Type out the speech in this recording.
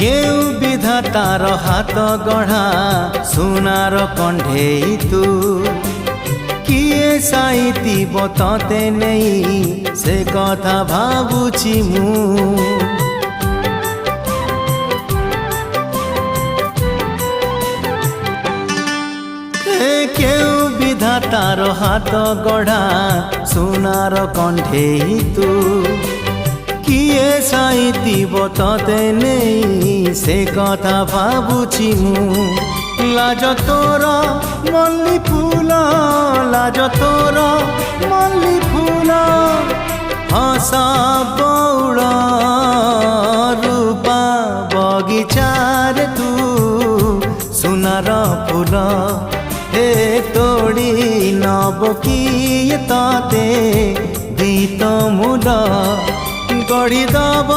केउ विधातार हाथ गढ़ा सुनार कंढेई तू किए साइती बतते नहीं से कथा भाबुची मु केउ विधातार हाथ गढ़ा सुनार कंढेई तू किए साइती बतते नहीं से कथा भाबुची मु लाज तोर मल्ली फूल लाज तोर मल्ली फूल हस बौड़ रूपा बगीचार तू सुनार फूल हे तोड़ी नब किए तते गीत मूल गढ़ी दब